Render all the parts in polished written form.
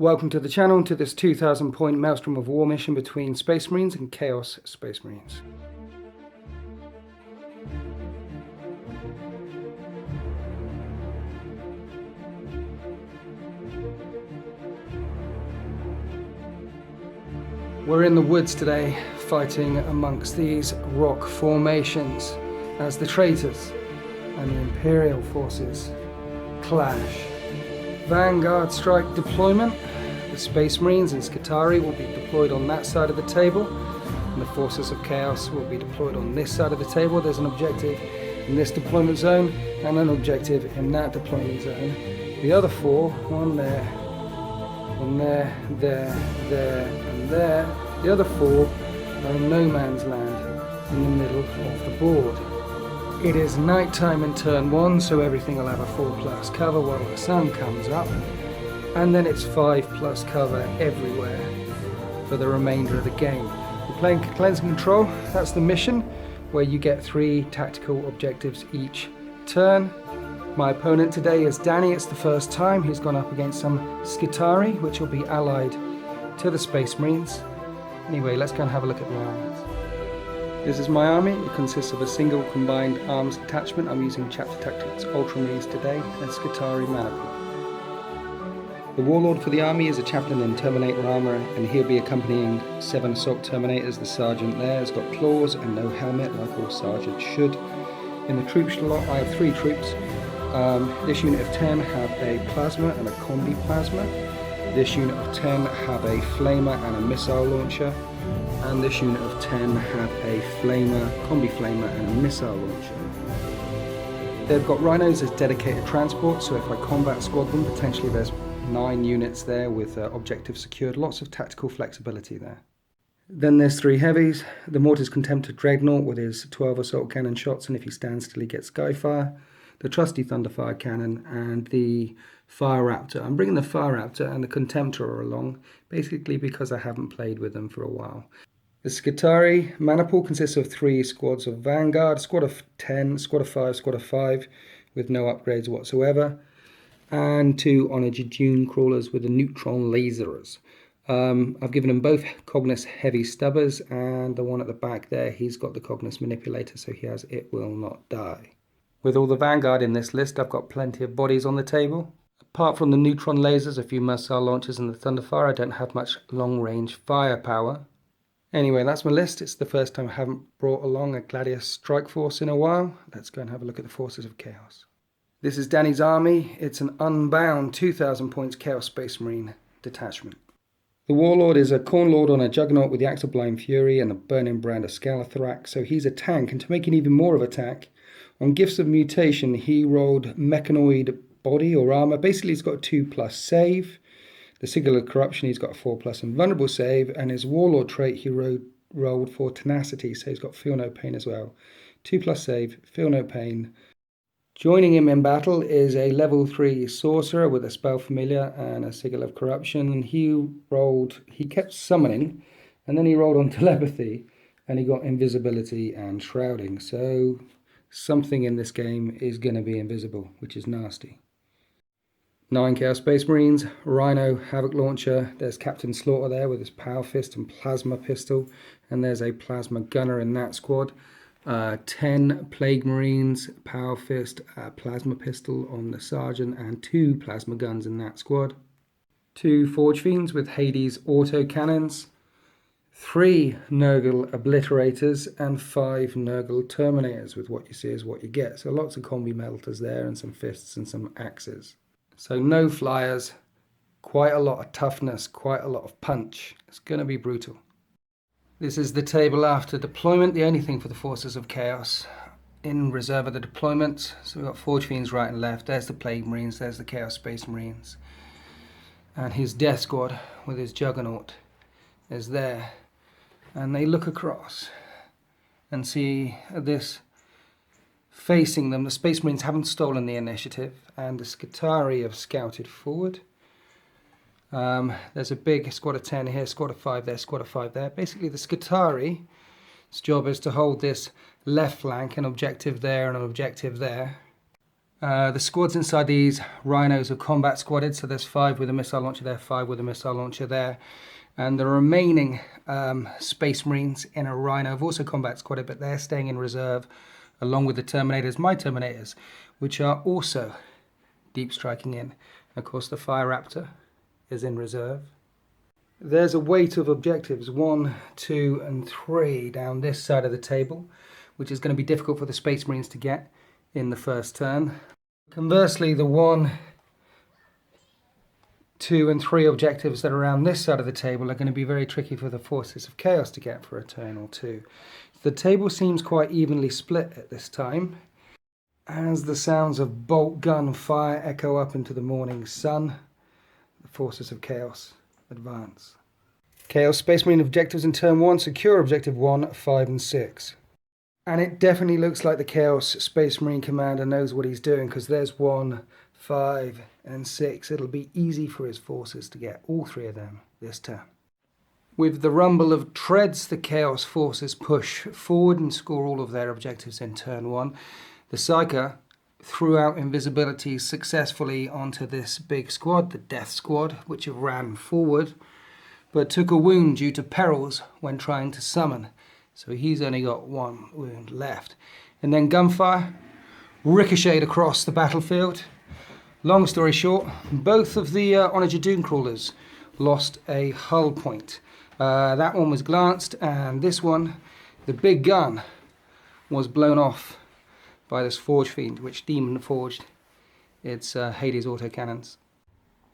Welcome to the channel, to this 2,000 point Maelstrom of War mission between Space Marines and Chaos Space Marines. We're in the woods today, fighting amongst these rock formations as the traitors and the Imperial forces clash. Vanguard strike deployment. The Space Marines and Skitarii will be deployed on that side of the table, and the forces of Chaos will be deployed on this side of the table. There's an objective in this deployment zone and an objective in that deployment zone. The other four, one there, one there, there, and there. The other four are in no man's land in the middle of the board. It is night time in turn one, so everything will have a 4+ cover while the sun comes up, and then it's 5+ cover everywhere for the remainder of the game. We're playing Cleanse and Control. That's the mission, where you get 3 tactical objectives each turn. My opponent today is Danny. It's the first time he's gone up against some Skitarii, which will be allied to the Space Marines. Anyway, let's go and have a look at the armies. This is my army. It consists of a single combined arms detachment. I'm using Chapter Tactics Ultramarines today and Skitarii Maniple. The warlord for the army is a chaplain in Terminator armor, and he'll be accompanying 7 assault Terminators. The sergeant there has got claws and no helmet, like all sergeants should. In the troop slot, I have 3 troops. This unit of 10 have a plasma and a combi plasma. This unit of 10 have a flamer and a missile launcher. And this unit of 10 have a flamer, combi flamer and a missile launcher. They've got rhinos as dedicated transport, so if I combat squad them, potentially there's 9 units there with objectives secured. Lots of tactical flexibility there. Then there's 3 heavies. The Mortar's Contemptor Dreadnought with his 12 assault cannon shots, and if he stands still he gets Skyfire. The trusty Thunderfire cannon and the Fire Raptor. I'm bringing the Fire Raptor and the Contemptor along, basically because I haven't played with them for a while. The Skitarii Maniple consists of 3 squads of Vanguard, squad of 10, squad of 5, squad of 5, with no upgrades whatsoever, and 2 Onager Dune crawlers with the neutron lasers. I've given them both Cognus heavy stubbers, and the one at the back there, he's got the Cognus manipulator, so he has It Will Not Die. With all the Vanguard in this list, I've got plenty of bodies on the table. Apart from the neutron lasers, a few missile launchers and the Thunderfire, I don't have much long-range firepower. Anyway, that's my list. It's the first time I haven't brought along a Gladius strike force in a while. Let's go and have a look at the forces of Chaos. This is Danny's army. It's an unbound 2,000 points Chaos Space Marine detachment. The Warlord is a Corn Lord on a Juggernaut with the Axe of Blind Fury and the Burning Brand of Scalathrax, so he's a tank, and to make it even more of a tank, on Gifts of Mutation he rolled Mechanoid Body or Armor. Basically he's got a 2+ save. The Sigil of Corruption, he's got a 4+ invulnerable save, and his Warlord trait he rolled for Tenacity, so he's got Feel No Pain as well. 2+ save, Feel No Pain. Joining him in battle is a level 3 Sorcerer with a Spell Familiar and a Sigil of Corruption, and he kept summoning, and then he rolled on Telepathy, and he got Invisibility and Shrouding, so something in this game is going to be invisible, which is nasty. 9 Chaos Space Marines, Rhino, Havoc Launcher, there's Captain Slaughter there with his Power Fist and Plasma Pistol, and there's a Plasma Gunner in that squad. 10 Plague Marines, Power Fist, Plasma Pistol on the Sergeant, and 2 Plasma Guns in that squad. 2 Forge Fiends with Hades Auto Cannons, 3 Nurgle Obliterators, and 5 Nurgle Terminators, with what you see is what you get. So lots of combi melters there, and some fists and some axes. So no flyers, quite a lot of toughness, quite a lot of punch. It's going to be brutal. This is the table after deployment, the only thing for the forces of Chaos in reserve of the deployments. So we've got Forge Fiends right and left. There's the Plague Marines, there's the Chaos Space Marines. And his Death Squad with his Juggernaut is there. And they look across and see this facing them. The Space Marines haven't stolen the initiative, and the Skitarii have scouted forward. There's a big squad of 10 here, squad of 5 there, squad of 5 there. Basically the Skitarii's job is to hold this left flank, an objective there and an objective there. The squads inside these rhinos are combat squadded, so there's 5 with a missile launcher there, 5 with a missile launcher there. And the remaining Space Marines in a rhino have also combat squadded, but they're staying in reserve along with the Terminators, my Terminators, which are also deep striking in. And of course the Fire Raptor is in reserve. There's a weight of objectives 1, 2 and 3 down this side of the table, which is going to be difficult for the Space Marines to get in the first turn. Conversely, the 1, 2 and 3 objectives that are around this side of the table are going to be very tricky for the Forces of Chaos to get for a turn or two. The table seems quite evenly split at this time, as the sounds of bolt gun fire echo up into the morning sun. The Forces of Chaos advance. Chaos Space Marine objectives in turn 1, secure objective 1, 5 and 6. And it definitely looks like the Chaos Space Marine commander knows what he's doing, because there's 1, 5 and 6. It'll be easy for his forces to get all 3 of them this turn. With the rumble of treads, the Chaos forces push forward and score all of their objectives in turn 1. The Psyker threw out invisibility successfully onto this big squad, the Death Squad, which ran forward, but took a wound due to perils when trying to summon. So he's only got 1 wound left. And then gunfire ricocheted across the battlefield. Long story short, both of the Onager Dooncrawlers lost a hull point. That one was glanced, and this one, the big gun, was blown off by this Forge Fiend, which demon forged its Hades autocannons.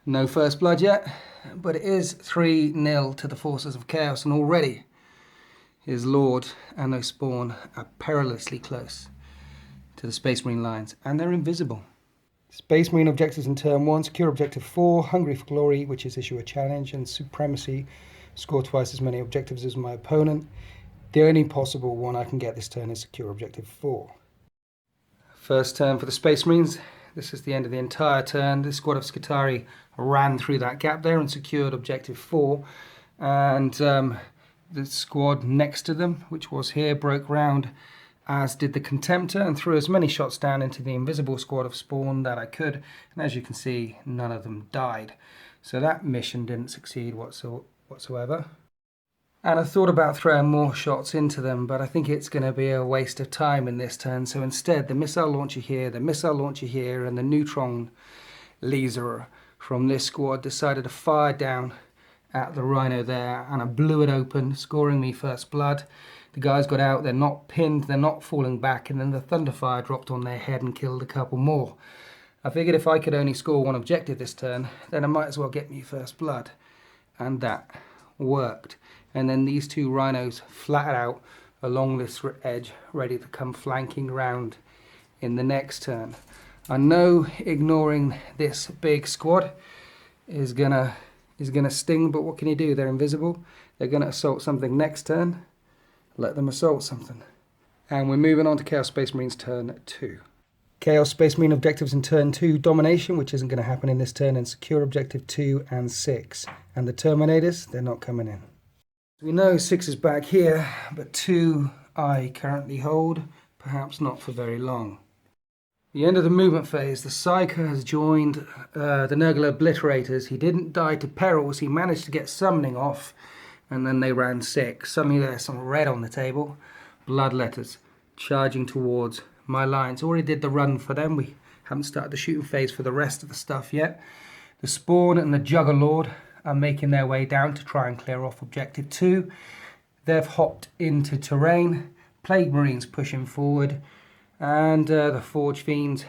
No first blood yet, but it is 3-0 to the Forces of Chaos, and already his Lord and their spawn are perilously close to the Space Marine lines, and they're invisible. Space Marine objectives in turn 1, secure objective 4, hungry for glory, which is issue a challenge, and supremacy, score twice as many objectives as my opponent. The only possible one I can get this turn is secure objective 4. First turn for the Space Marines. This is the end of the entire turn. This squad of Skitarii ran through that gap there and secured objective 4, and the squad next to them, which was here, broke round, as did the Contemptor, and threw as many shots down into the invisible squad of spawn that I could, and as you can see, none of them died. So that mission didn't succeed whatsoever. And I thought about throwing more shots into them, but I think it's going to be a waste of time in this turn, so instead the missile launcher here, the missile launcher here, and the neutron laser from this squad decided to fire down at the rhino there, and I blew it open, scoring me first blood. The guys got out, they're not pinned, they're not falling back, and then the thunderfire dropped on their head and killed a couple more. I figured if I could only score 1 objective this turn, then I might as well get me first blood. And that worked. And then these 2 rhinos flatted out along this edge, ready to come flanking round in the next turn. I know ignoring this big squad is gonna sting, but what can you do? They're invisible. They're gonna assault something next turn. Let them assault something. And we're moving on to Chaos Space Marines turn 2. Chaos Space Marine objectives in turn 2, domination, which isn't going to happen in this turn, and secure objective 2 and 6. And the Terminators, they're not coming in. We know 6 is back here, but 2 I currently hold, perhaps not for very long. The end of the movement phase, the Psyker has joined the Nurgle Obliterators. He didn't die to perils, he managed to get summoning off, and then they ran 6. Suddenly there's some red on the table, blood letters, charging towards my lines. Already did the run for them, we haven't started the shooting phase for the rest of the stuff yet. The Spawn and the Juggerlord are making their way down to try and clear off objective 2. They've hopped into terrain, Plague Marines pushing forward, and the Forge Fiends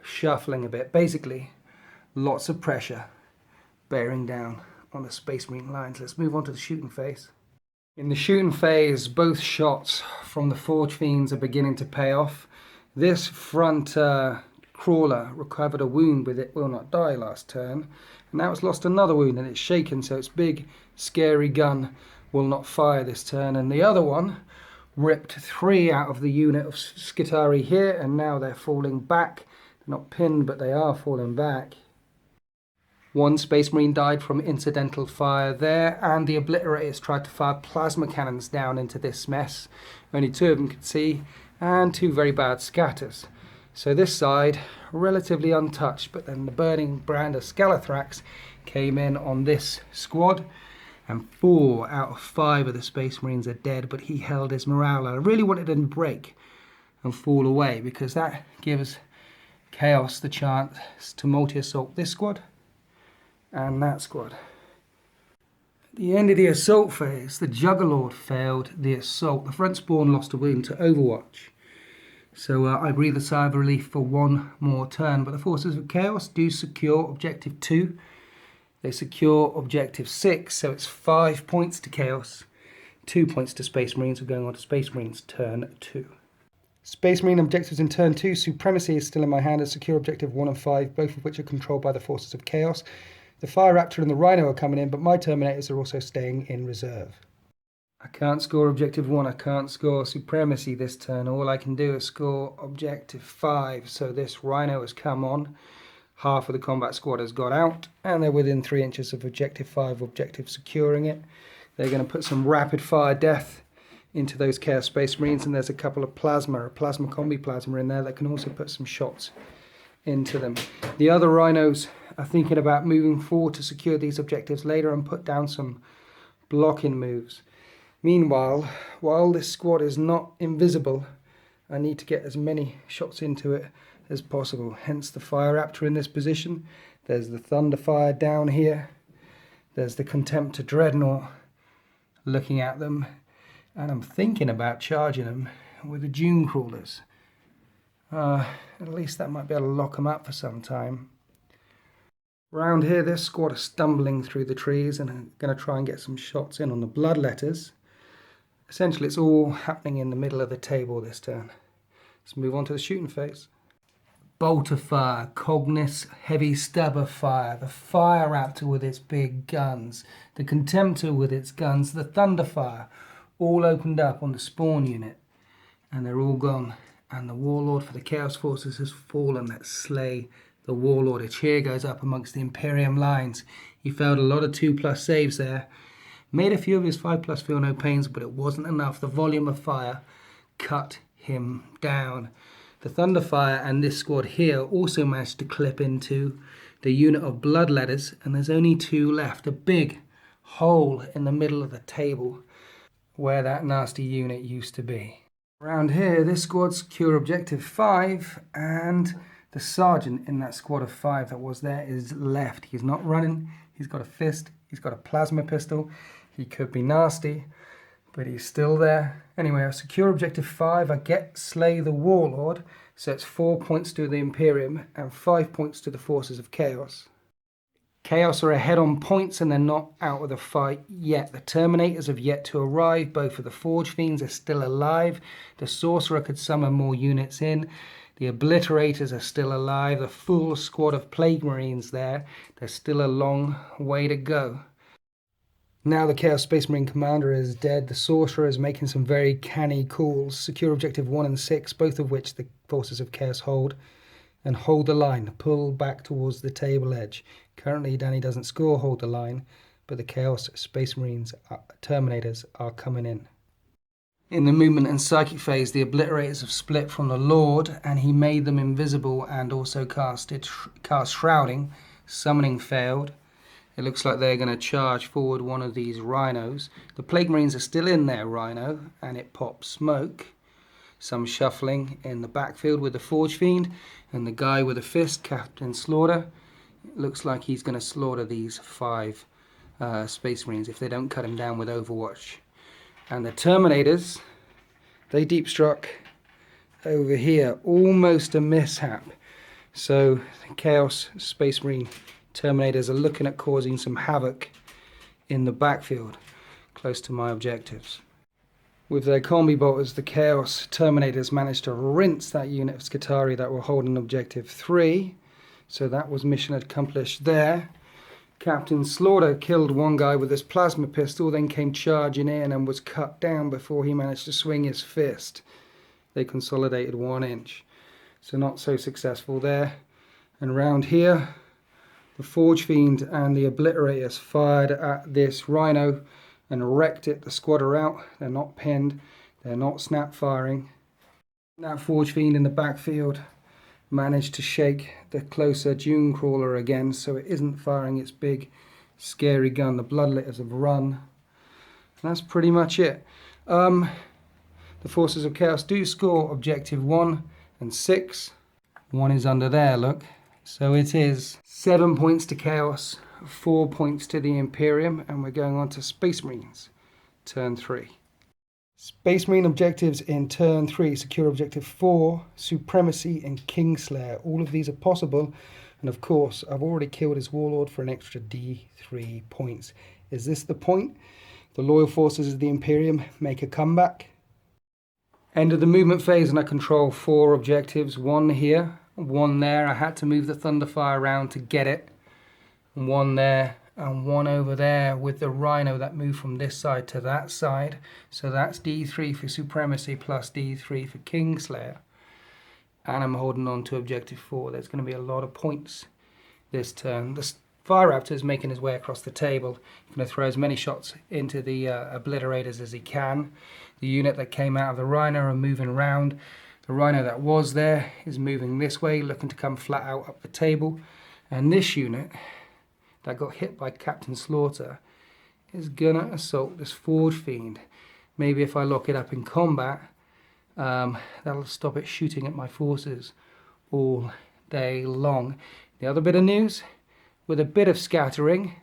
shuffling a bit. Basically, lots of pressure bearing down on the Space Marine lines. Let's move on to the shooting phase. In the shooting phase, both shots from the Forge Fiends are beginning to pay off. This front crawler recovered a wound with It Will Not Die last turn, and now it's lost another wound and it's shaken, so its big scary gun will not fire this turn. And the other one ripped 3 out of the unit of Skitarii here, and now they're falling back. They're not pinned, but they are falling back. 1 Space Marine died from incidental fire there, and the Obliterators tried to fire plasma cannons down into this mess. Only 2 of them could see, and 2 very bad scatters. So this side, relatively untouched, but then the burning brand of Skitarii came in on this squad, and 4 out of 5 of the Space Marines are dead, but he held his morale. And I really wanted him to break and fall away, because that gives Chaos the chance to multi-assault this squad and that squad. At the end of the assault phase, the Juggerlord failed the assault. The front spawn lost a wound to Overwatch. So I breathe a sigh of relief for one more turn, but the forces of Chaos do secure Objective 2. They secure Objective 6, so it's 5 points to Chaos, 2 points to Space Marines. We're going on to Space Marines turn 2. Space Marine objectives in turn 2. Supremacy is still in my hand as secure Objective 1 and 5, both of which are controlled by the forces of Chaos. The Fire Raptor and the Rhino are coming in, but my Terminators are also staying in reserve. I can't score Objective 1, I can't score Supremacy this turn. All I can do is score Objective 5. So this Rhino has come on. Half of the combat squad has got out, and they're within 3 inches of Objective 5, Objective securing it. They're going to put some rapid fire death into those Chaos Space Marines, and there's a couple of plasma combi plasma in there that can also put some shots into them. The other Rhinos are thinking about moving forward to secure these objectives later and put down some blocking moves. Meanwhile, while this squad is not invisible, I need to get as many shots into it as possible. Hence the Fire Raptor in this position. There's the Thunderfire down here. There's the Contemptor Dreadnought looking at them. And I'm thinking about charging them with the Dune Crawlers. At least that might be able to lock them up for some time. Around here, this squad are stumbling through the trees and I'm going to try and get some shots in on the Bloodletters. Essentially, it's all happening in the middle of the table this turn. Let's move on to the shooting phase. Bolt of Fire, Cognis Heavy Stabber Fire, the Fire Raptor with its big guns, the Contemptor with its guns, the Thunderfire, all opened up on the spawn unit, and they're all gone. And the Warlord for the Chaos Forces has fallen. Let's slay the Warlord. A cheer goes up amongst the Imperium lines. He failed a lot of 2+ saves there. Made a few of his 5+ feel no pains, but it wasn't enough. The volume of fire cut him down. The Thunderfire and this squad here also managed to clip into the unit of Bloodletters, and there's only 2 left. A big hole in the middle of the table where that nasty unit used to be. Around here, this squad secure Objective 5, and the Sergeant in that squad of 5 that was there is left. He's not running, he's got a fist, he's got a plasma pistol. He could be nasty, but he's still there. Anyway, I secure Objective 5, I slay the Warlord, so it's 4 points to the Imperium and 5 points to the forces of Chaos. Chaos are ahead on points and they're not out of the fight yet. The Terminators have yet to arrive. Both of the Forge Fiends are still alive. The Sorcerer could summon more units in. The Obliterators are still alive. The full squad of Plague Marines there. There's still a long way to go. Now the Chaos Space Marine Commander is dead. The Sorcerer is making some very canny calls. Secure Objective 1 and 6, both of which the forces of Chaos hold. And hold the line. Pull back towards the table edge. Currently, Danny doesn't score hold the line, but the Chaos Space Marines Terminators are coming in. In the movement and psychic phase, the Obliterators have split from the Lord, and he made them invisible and also cast Shrouding. Summoning failed. It looks like they're going to charge forward one of these Rhinos. The Plague Marines are still in their Rhino, and it pops smoke. Some shuffling in the backfield with the Forge Fiend, and the guy with a fist, Captain Slaughter. It looks like he's going to slaughter these 5 Space Marines if they don't cut him down with Overwatch. And the Terminators, they deep struck over here, almost a mishap. So the Chaos Space Marine Terminators are looking at causing some havoc in the backfield, close to my objectives. With their combi bolters, the Chaos Terminators managed to rinse that unit of Skitarii that were holding Objective 3. So that was mission accomplished there. Captain Slaughter killed one guy with his plasma pistol, then came charging in and was cut down before he managed to swing his fist. They consolidated 1 inch. So not so successful there. And round here, the Forge Fiend and the Obliterators fired at this Rhino and wrecked it. The squad are out. They're not pinned. They're not snap firing. That Forge Fiend in the backfield Managed to shake the closer Dune Crawler again so it isn't firing its big scary gun. The Bloodletters have run. And that's pretty much it. The Forces of Chaos do score objective 1 and 6. 1 is under there, look. So it is 7 points to Chaos, 4 points to the Imperium, and we're going on to Space Marines, turn 3. Space Marine objectives in turn 3, secure objective 4, Supremacy and Kingslayer. All of these are possible, and of course I've already killed his Warlord for an extra D3 points. Is this the point? The loyal forces of the Imperium make a comeback. End of the movement phase, and I control 4 objectives. 1 here, 1 there. I had to move the Thunderfire around to get it. 1 there, and 1 over there with the Rhino that moved from this side to that side. So that's D3 for Supremacy plus D3 for Kingslayer. And I'm holding on to objective 4. There's going to be a lot of points this turn. The Fire Raptor is making his way across the table. He's going to throw as many shots into the Obliterators as he can. The unit that came out of the Rhino are moving around. The Rhino that was there is moving this way, looking to come flat out up the table. And this unit that got hit by Captain Slaughter is gonna assault this Forge Fiend. Maybe if I lock it up in combat, that'll stop it shooting at my forces all day long. The other bit of news, with a bit of scattering,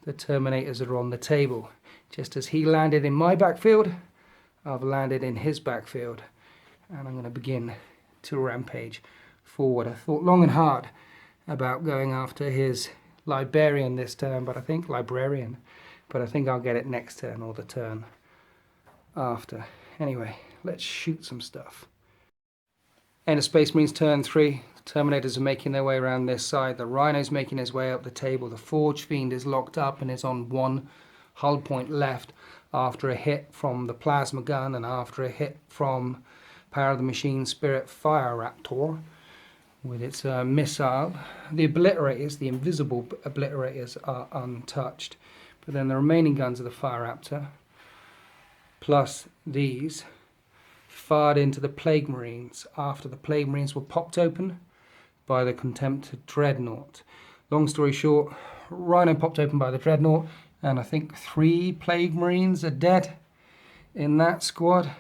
the Terminators are on the table. Just as he landed in my backfield, I've landed in his backfield, and I'm going to begin to rampage forward. I thought long and hard about going after his Librarian this turn, but I think I'll get it next turn or the turn after. Anyway, let's shoot some stuff. End of Space Marines turn 3. Terminators are making their way around this side. The Rhino's making his way up the table. The Forge Fiend is locked up and is on 1 hull point left after a hit from the Plasma Gun and after a hit from Power of the Machine Spirit Fire Raptor with its missile. The Obliterators, the invisible Obliterators, are untouched. But then the remaining guns of the Fire Raptor, plus these, fired into the Plague Marines after the Plague Marines were popped open by the Contempted Dreadnought. Long story short, Rhino popped open by the Dreadnought, and I think 3 Plague Marines are dead in that squad.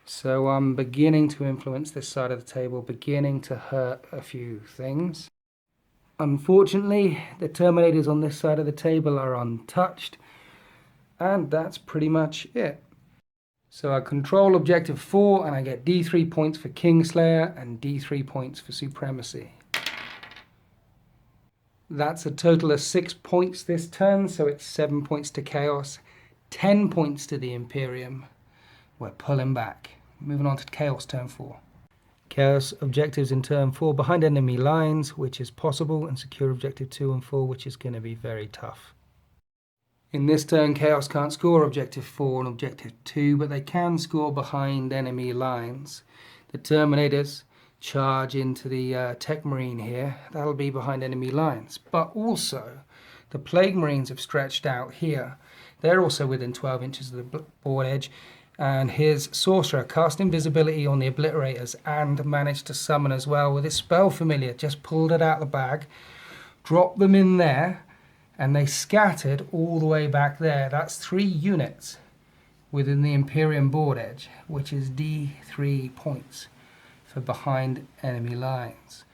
So I'm beginning to influence this side of the table, beginning to hurt a few things. Unfortunately, the Terminators on this side of the table are untouched, and that's pretty much it. So I control objective 4, and I get D3 points for Kingslayer and D3 points for Supremacy. That's a total of 6 points this turn, so it's 7 points to Chaos, 10 points to the Imperium. We're pulling back. Moving on to Chaos turn 4. Chaos objectives in turn 4 behind enemy lines, which is possible, and secure objective 2 and 4, which is going to be very tough. In this turn, Chaos can't score objective 4 and objective 2, but they can score behind enemy lines. The Terminators charge into the Tech Marine here. That'll be behind enemy lines. But also, the Plague Marines have stretched out here. They're also within 12 inches of the board edge. And his Sorcerer cast invisibility on the Obliterators and managed to summon as well with his Spell Familiar. Just pulled it out of the bag, dropped them in there, and they scattered all the way back there. That's 3 units within the Imperium board edge, which is D3 points for behind enemy lines.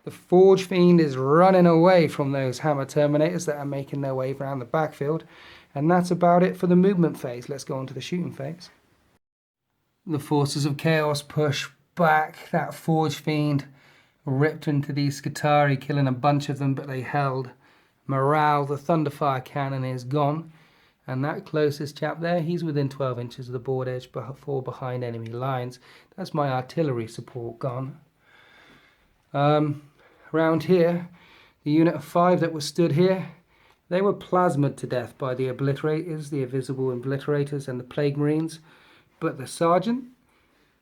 The Forge Fiend is running away from those Hammer Terminators that are making their way around the backfield. And that's about it for the movement phase. Let's go on to the shooting phase. The Forces of Chaos push back. That Forge Fiend ripped into these Skitarii, killing a bunch of them, but they held morale. The Thunderfire cannon is gone. And that closest chap there, he's within 12 inches of the board edge, before behind enemy lines. That's my artillery support gone. Around here, the unit of 5 that was stood here, they were plasmaed to death by the Obliterators, the invisible Obliterators, and the Plague Marines. But the Sergeant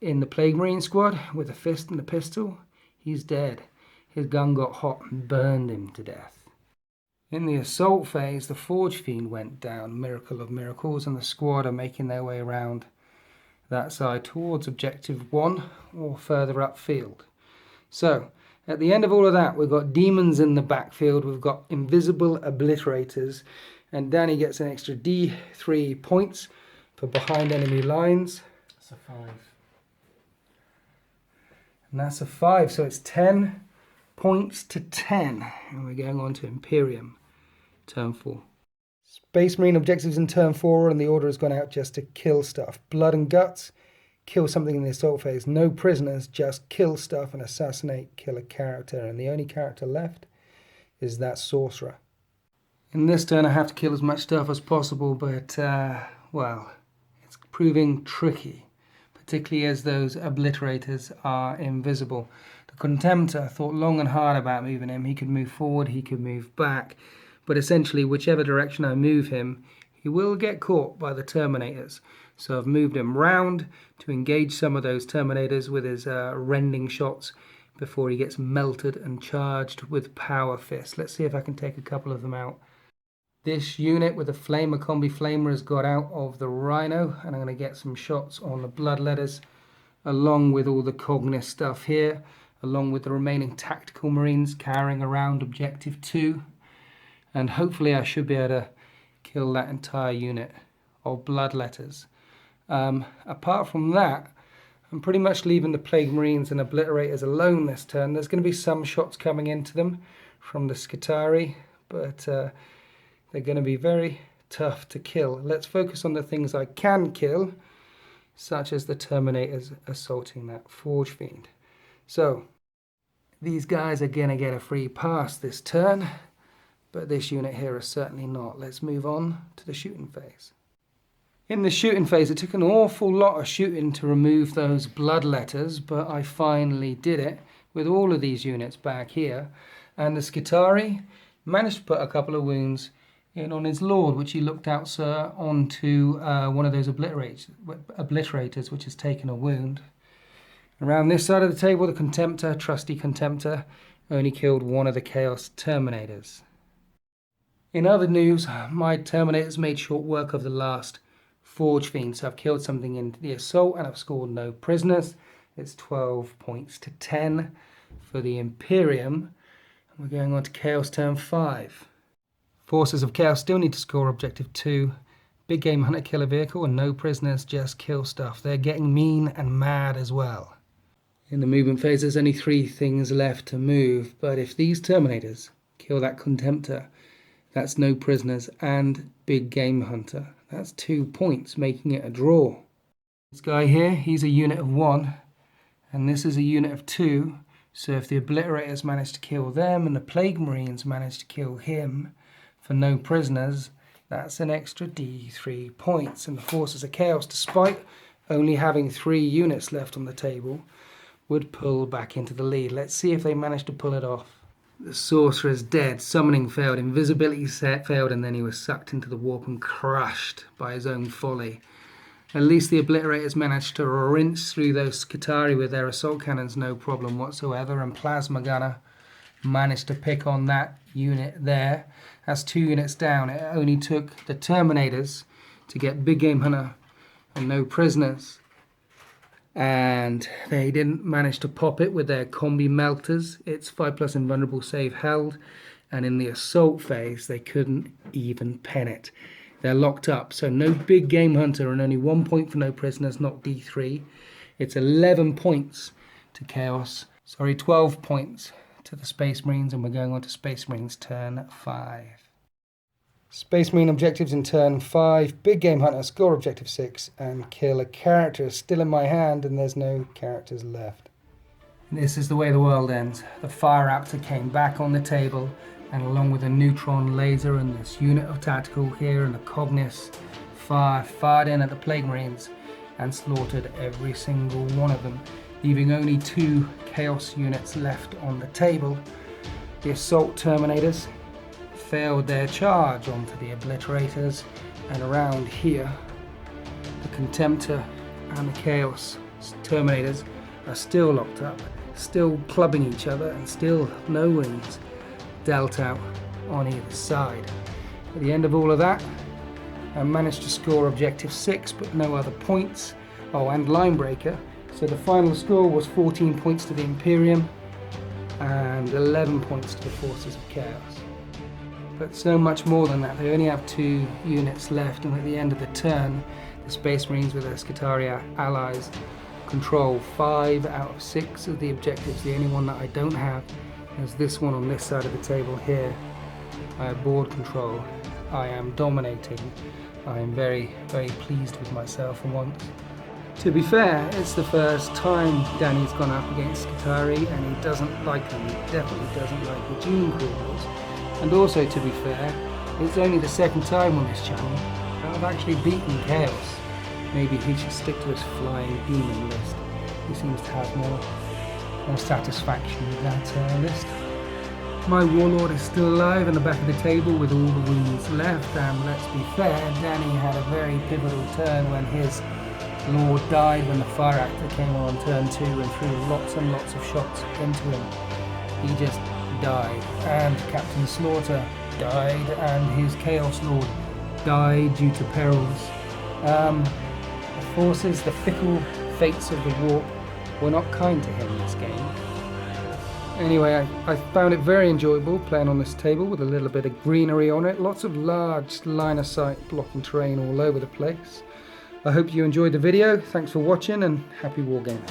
in the Plague Marine squad with the fist and the pistol, he's dead. His gun got hot and burned him to death. In the assault phase, the Forge Fiend went down, miracle of miracles, and the squad are making their way around that side towards objective 1 or further upfield. So, at the end of all of that, we've got demons in the backfield, we've got invisible obliterators, and Danny gets an extra D3 points for behind enemy lines. That's a 5. And that's a 5, so it's 10 points to 10. And we're going on to Imperium, turn 4. Space Marine objectives in turn 4, and the order has gone out just to kill stuff. Blood and guts, kill something in the assault phase. No prisoners, just kill stuff and assassinate, kill a character. And the only character left is that sorcerer. In this turn I have to kill as much stuff as possible, but, well, it's proving tricky, particularly as those obliterators are invisible. The Contemptor thought long and hard about moving him. He could move forward, he could move back, but essentially whichever direction I move him, he will get caught by the Terminators. So I've moved him round to engage some of those Terminators with his rending shots before he gets melted and charged with Power Fist. Let's see if I can take a couple of them out. This unit with the Flamer Combi Flamer has got out of the Rhino, and I'm going to get some shots on the Bloodletters, along with all the Cognis stuff here, along with the remaining Tactical Marines carrying around Objective 2. And hopefully I should be able to kill that entire unit of Bloodletters. Apart from that, I'm pretty much leaving the Plague Marines and Obliterators alone this turn. There's going to be some shots coming into them from the Skitarii, but they're going to be very tough to kill. Let's focus on the things I can kill, such as the Terminators assaulting that Forge Fiend. So, these guys are going to get a free pass this turn, but this unit here is certainly not. Let's move on to the shooting phase. In the shooting phase, it took an awful lot of shooting to remove those Bloodletters, but I finally did it with all of these units back here. And the Skitarii managed to put a couple of wounds in on his Lord, which he looked out, sir, onto one of those obliterators, which has taken a wound. Around this side of the table, the Contemptor, trusty Contemptor, only killed one of the Chaos Terminators. In other news, my Terminators made short work of the last Forge Fiend, so I've killed something in the assault and I've scored no prisoners. It's 12 points to 10 for the Imperium. And we're going on to Chaos turn 5. Forces of Chaos still need to score Objective 2. Big Game Hunter kill a vehicle and no prisoners, just kill stuff. They're getting mean and mad as well. In the movement phase, there's only 3 things left to move, but if these Terminators kill that Contemptor, that's no prisoners and Big Game Hunter. That's 2 points, making it a draw. This guy here, he's a unit of 1, and this is a unit of 2. So if the Obliterators manage to kill them and the Plague Marines manage to kill him for no prisoners, that's an extra D3 points. And the Forces of Chaos, despite only having 3 units left on the table, would pull back into the lead. Let's see if they manage to pull it off. The Sorcerer's dead, summoning failed, invisibility failed, and then he was sucked into the warp and crushed by his own folly. At least the Obliterators managed to rinse through those Skitarii with their assault cannons, no problem whatsoever, and Plasma Gunner managed to pick on that unit there. That's 2 units down. It only took the Terminators to get Big Game Hunter and no prisoners. And they didn't manage to pop it with their combi melters. It's 5+ invulnerable save held, and in the assault phase they couldn't even pen it. They're locked up, so no Big Game Hunter and only 1 point for no prisoners, not D3. It's 11 points to Chaos. 12 points to the Space Marines, and we're going on to Space Marines turn 5. Space Marine objectives in turn 5. Big Game Hunter, score Objective 6, and kill a character. Still in my hand, and there's no characters left. This is the way the world ends. The Fire Raptor came back on the table, and along with a neutron laser and this unit of tactical here and the Cognis, fired in at the Plague Marines and slaughtered every single one of them, leaving only 2 Chaos units left on the table. The Assault Terminators failed their charge onto the Obliterators, and around here the Contemptor and the Chaos Terminators are still locked up, still clubbing each other, and still no wounds dealt out on either side. At the end of all of that, I managed to score Objective 6 but no other points. Oh, and Line Breaker. So the final score was 14 points to the Imperium and 11 points to the Forces of Chaos. But so much more than that. They only have 2 units left, and at the end of the turn, the Space Marines with their Skitarii allies control 5 out of 6 of the objectives. The only one that I don't have is this one on this side of the table here. I have board control. I am dominating. I am very, very pleased with myself for once. To be fair, it's the first time Danny's gone up against Skitarii, and he doesn't like them. He definitely doesn't like the Gene Crawlers. And also, to be fair, it's only the second time on this channel that I've actually beaten Chaos. Maybe he should stick to his flying demon list. He seems to have more satisfaction with that list. My Warlord is still alive in the back of the table with all the wounds left, and let's be fair, Danny had a very pivotal turn when his Lord died when the Fire Actor came on turn 2 and threw lots and lots of shots into him. He just died, and Captain Slaughter died, and his Chaos Lord died due to perils. The forces, the fickle fates of the warp, were not kind to him this game. Anyway, I found it very enjoyable playing on this table with a little bit of greenery on it, lots of large line of sight blocking terrain all over the place. I hope you enjoyed the video. Thanks for watching, and happy wargaming.